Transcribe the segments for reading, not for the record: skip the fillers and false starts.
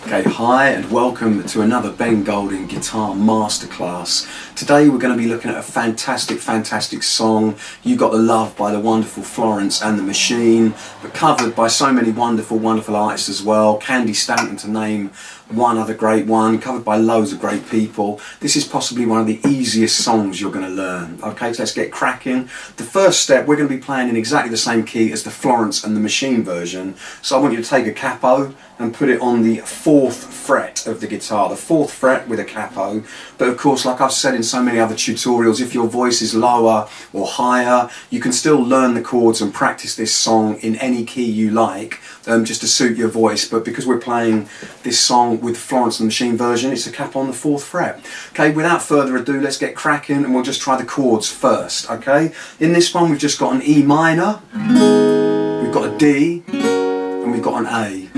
Okay, hi and welcome to another Ben Golding Guitar Masterclass. Today we're going to be looking at a fantastic song, You Got the Love by the wonderful Florence and the Machine, but covered by so many wonderful artists as well. CANDI STATON, to name one other great one, covered by loads of great people. This is possibly one of the easiest songs you're going to learn. Okay, so let's get cracking. The first step, we're going to be playing in exactly the same key as the Florence and the Machine version. So I want you to take a capo and put it on the 4th fret of the guitar, the 4th fret with a capo. But of course, like I've said in so many other tutorials, if your voice is lower or higher, you can still learn the chords and practice this song in any key you like, just to suit your voice. But because we're playing this song with Florence and the Machine version, it's a capo on the 4th fret. Okay, without further ado, let's get cracking and we'll just try the chords first, okay? In this one, we've just got an E minor, we've got a D, and we've got an A.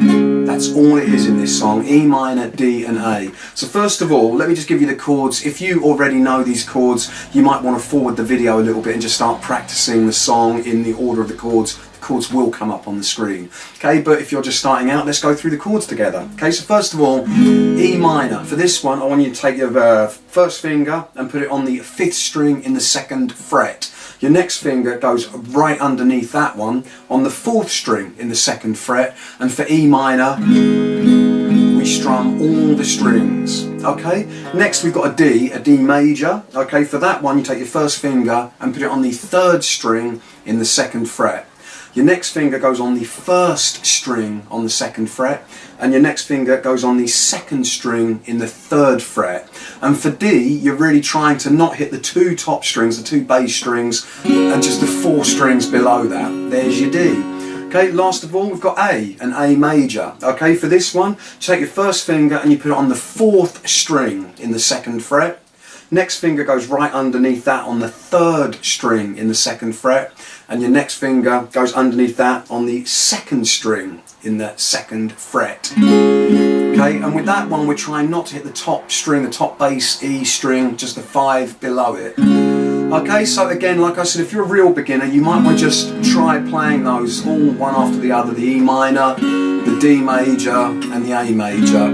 That's all it is in this song, E minor, D and A. So first of all, let me just give you the chords. If you already know these chords, you might want to forward the video a little bit and just start practicing the song in the order of the chords. The chords will come up on the screen. Okay, but if you're just starting out, let's go through the chords together. Okay, so first of all, E minor. For this one, I want you to take your first finger and put it on the 5th string in the 2nd fret. Your next finger goes right underneath that one on the 4th string in the 2nd fret, and for E minor we strum all the strings. Okay, next we've got a D major. Okay, for that one you take your first finger and put it on the 3rd string in the 2nd fret. Your next finger goes on the 1st string on the 2nd fret, and your next finger goes on the 2nd string in the 3rd fret. And for D, you're really trying to not hit the 2 top strings, the 2 bass strings, and just the 4 strings below that. There's your D. Okay, last of all, we've got an A major. Okay, for this one, you take your first finger and you put it on the 4th string in the 2nd fret. Next finger goes right underneath that on the 3rd string in the 2nd fret, and your next finger goes underneath that on the 2nd string in the 2nd fret. Okay, and with that one we're trying not to hit the top string, the top bass E string, just the 5 below it. Okay, so again, like I said, if you're a real beginner, you might want to just try playing those all one after the other, the E minor, the D major and the A major.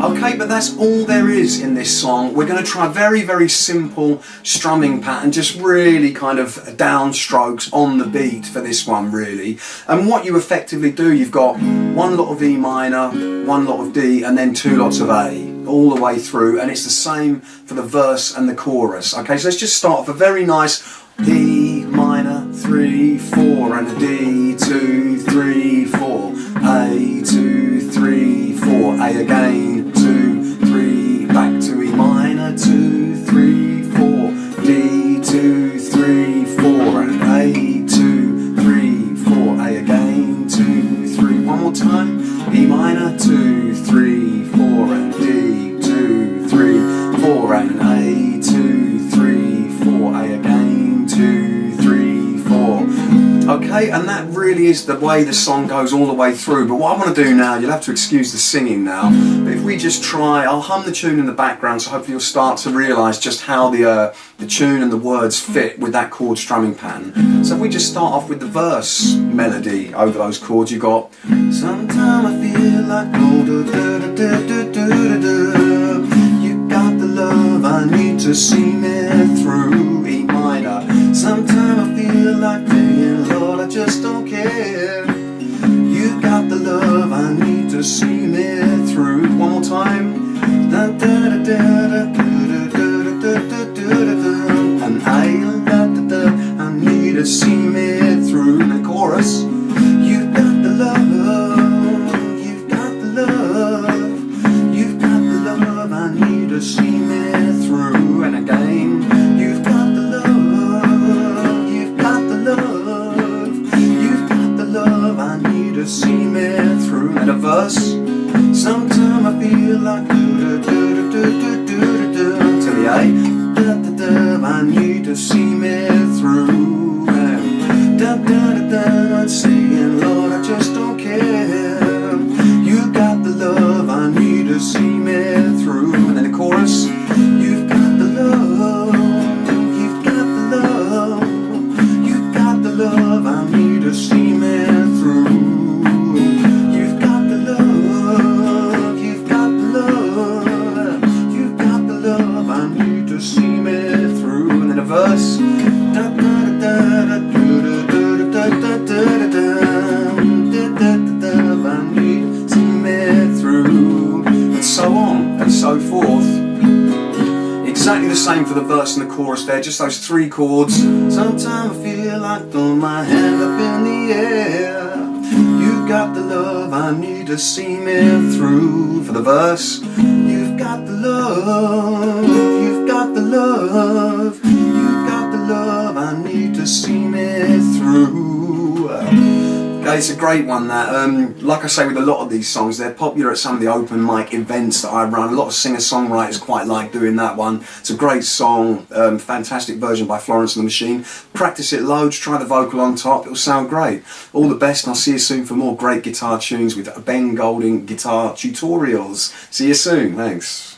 Okay, but that's all there is in this song. We're going to try a very simple strumming pattern, just really kind of downstrokes on the beat for this one, really. And what you effectively do, you've got one lot of E minor, one lot of D, and then 2 lots of A, all the way through, and it's the same for the verse and the chorus. Okay, so let's just start off a very nice E minor, 3, 4, and a D, 2, 3, 4, A, 2, 3, 4, A again, 2, 3, back to E minor, 2, 3, 4, D, 2, 3, 4, and A, 2, 3, 4, A again, 2, 3, one more time, E minor, 2, 3, 4, and D, 2, 3, 4, and an A, 2, 3, 4, A again, 2, 3, 4. Okay, and that really is the way the song goes all the way through. But what I want to do now, you'll have to excuse the singing now, but if we just try, I'll hum the tune in the background, so hopefully you'll start to realise just how the tune and the words fit with that chord strumming pattern. So if we just start off with the verse melody over those chords, you got sometime I feel like do do do do do do do. You got the love I need to see me through, E minor. Sometime I feel like praying, Lord, I just don't care. You got the love I need to see me through. One more time. Da da da da da da da da da da da. And I need to see me through. The chorus. You got the love. You've got the love. You've got the love I need to see me through. And again. You've got the love. You've got the love. You've got the love I need to see me through. And a verse. Sometime I feel like do do do do do do do to the A. Da da da, I need to see me through. Da da da da, saying, Lord, I just don't care. You got the love I need to see me through. And then the chorus. You've got the love. You've got the love. You've got the love I need to see me through. You've got the love. You've got so forth. Exactly the same for the verse and the chorus there, just those three chords. Sometimes I feel like throwing my hand up in the air. You've got the love I need to see me through. For the verse, you've got the love, you've got the love, you've got the love I need to see me through. Okay, it's a great one that, like I say with a lot of these songs, they're popular at some of the open mic events that I run. A lot of singer-songwriters quite like doing that one. It's a great song, fantastic version by Florence and the Machine. Practice it loads, try the vocal on top, it'll sound great. All the best, and I'll see you soon for more great guitar tunes with Ben Golding Guitar Tutorials. See you soon, thanks.